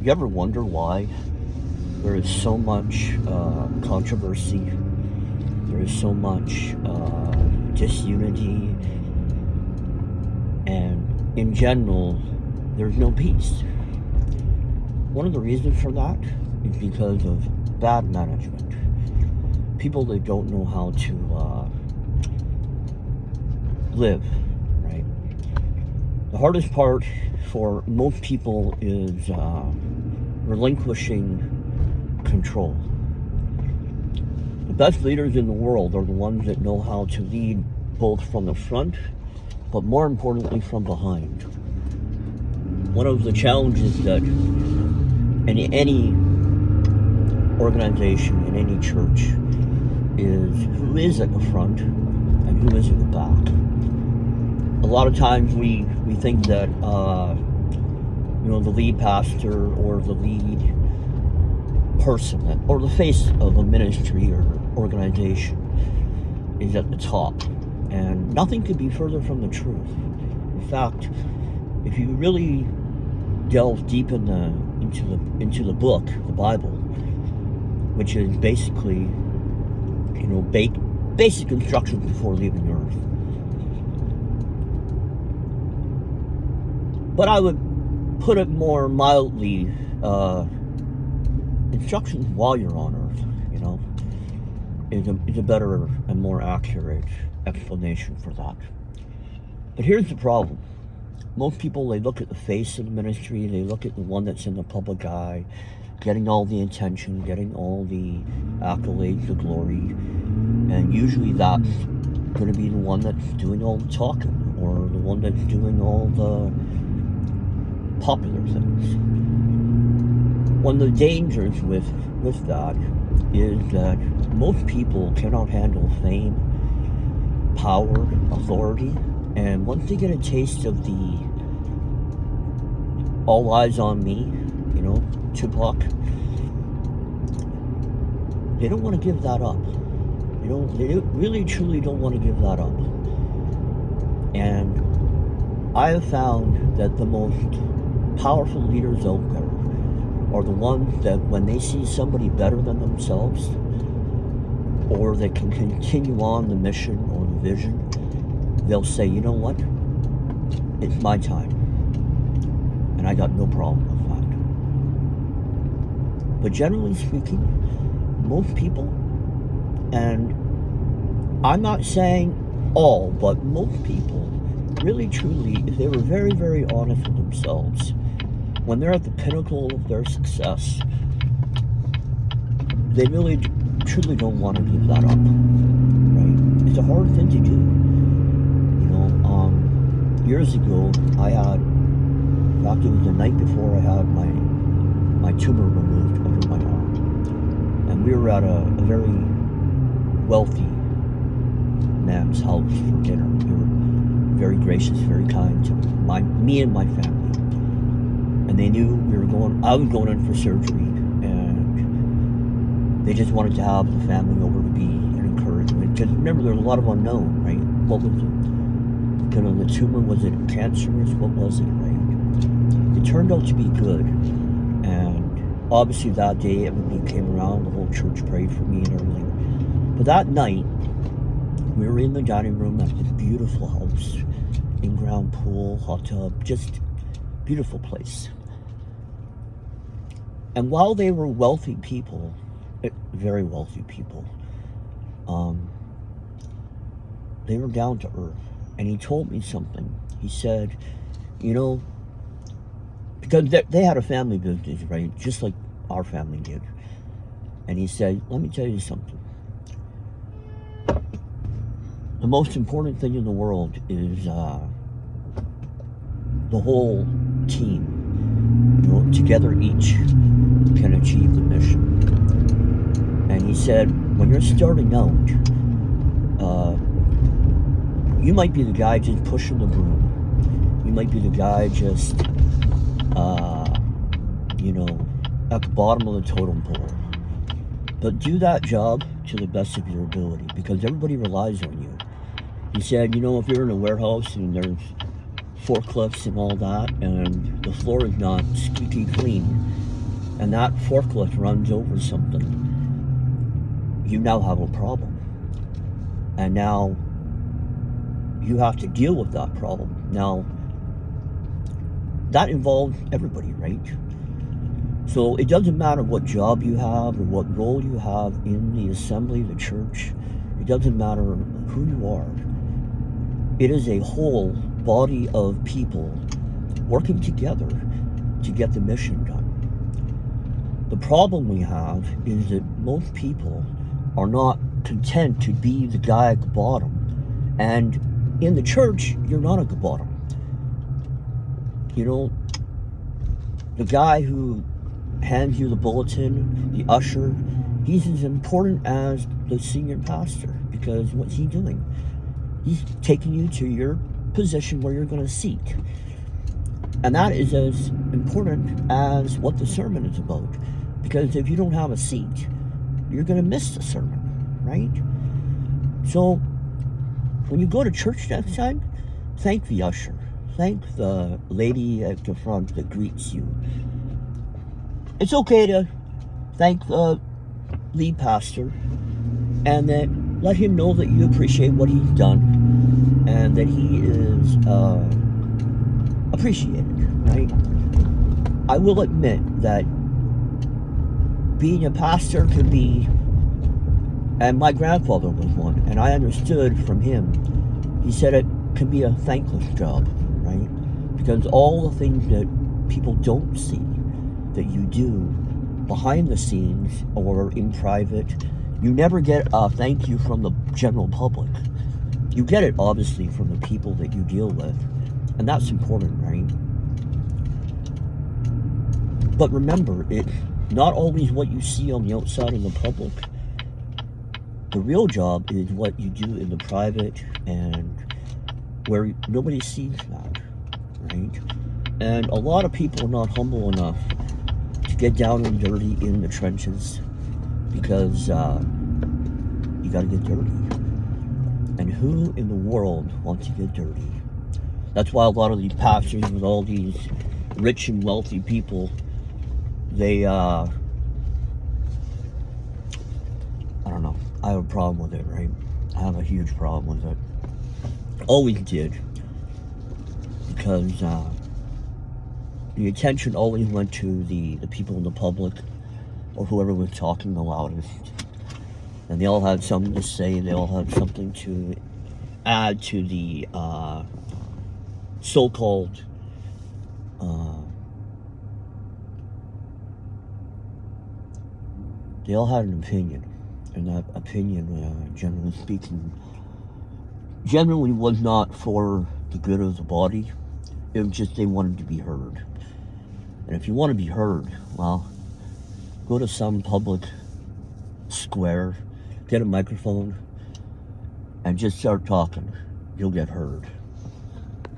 You ever wonder why there is so much controversy? There is so much disunity, and in general, there's no peace. One of the reasons for that is because of bad management. People that don't know how to live, right? The hardest part for most people is relinquishing control. The best leaders in the world are the ones that know how to lead both from the front, but more importantly from behind. One of the challenges that in any organization, in any church, is who is at the front and who is at the back. A lot of times we think that the lead pastor or the lead person or the face of a ministry or organization is at the top, and nothing could be further from the truth. In fact, if you really delve deep into the book, the Bible, which is basically basic instructions before leaving Earth. But I would put it more mildly, instructions while you're on Earth, is a better and more accurate explanation for that. But here's the problem. Most people, they look at the face of the ministry, they look at the one that's in the public eye, getting all the attention, getting all the accolades, the glory, and usually that's going to be the one that's doing all the talking, or the one that's doing all the popular things. One of the dangers with that is that most people cannot handle fame, power, authority, and once they get a taste of the all eyes on me, Tupac, they don't want to give that up. They really truly don't want to give that up. And I have found that the most powerful leaders out there are the ones that when they see somebody better than themselves, or that can continue on the mission or the vision, they'll say, you know what, it's my time. And I got no problem with that. But generally speaking, most people, and I'm not saying all, but most people, really truly, if they were very, very honest with themselves, when they're at the pinnacle of their success, they really truly don't want to give that up, right? It's a hard thing to do. Years ago, I had, in fact, it was the night before I had my tumor removed under my arm. And we were at a very wealthy man's house for dinner. They were very gracious, very kind to me and my family. And they knew I was going in for surgery, and they just wanted to have the family over to be an encouragement. Because remember, there's a lot of unknown, right? What was it? The tumor, was it cancerous? What was it, right? It turned out to be good. And obviously that day, everybody came around, the whole church prayed for me and everything. But that night, we were in the dining room at this beautiful house, in-ground pool, hot tub, just beautiful place. And while they were wealthy people, very wealthy people, they were down to earth. And he told me something. He said, because they had a family business, right? Just like our family did. And he said, let me tell you something. The most important thing in the world is the whole team. Together each can achieve the mission. And he said, when you're starting out, you might be the guy just pushing the broom. You might be the guy just, at the bottom of the totem pole. But do that job to the best of your ability, because everybody relies on you. He said, if you're in a warehouse and there's forklifts and all that, and the floor is not squeaky clean, and that forklift runs over something, you now have a problem. And now you have to deal with that problem. Now, that involves everybody, right? So it doesn't matter what job you have or what role you have in the assembly, the church. It doesn't matter who you are. It is a whole body of people working together to get the mission done. The problem we have is that most people are not content to be the guy at the bottom. And in the church, you're not at the bottom. You know, the guy who hands you the bulletin, the usher, he's as important as the senior pastor, because what's he doing? He's taking you to your position where you're going to seat. And that is as important as what the sermon is about. Because if you don't have a seat, you're going to miss the sermon, right? So when you go to church next time, thank the usher. Thank the lady at the front that greets you. It's okay to thank the lead pastor and then let him know that you appreciate what he's done and that he is appreciated, right? I will admit that being a pastor can be, and my grandfather was one, and I understood from him, he said it can be a thankless job, right? Because all the things that people don't see that you do behind the scenes or in private, you never get a thank you from the general public. You get it, obviously, from the people that you deal with, and that's important, right? But remember, it's not always what you see on the outside in the public. The real job is what you do in the private and where nobody sees that, right? And a lot of people are not humble enough to get down and dirty in the trenches because you gotta get dirty. And who in the world wants to get dirty? That's why a lot of these pastors with all these rich and wealthy people, they, I don't know. I have a problem with it, right? I have a huge problem with it. Always did. Because the attention always went to the people in the public or whoever was talking the loudest. And they all had something to say. They all had something to add to the so-called they all had an opinion. And that opinion, generally speaking, generally was not for the good of the body. It was just they wanted to be heard. And if you want to be heard, well, go to some public square, get a microphone, and just start talking. You'll get heard.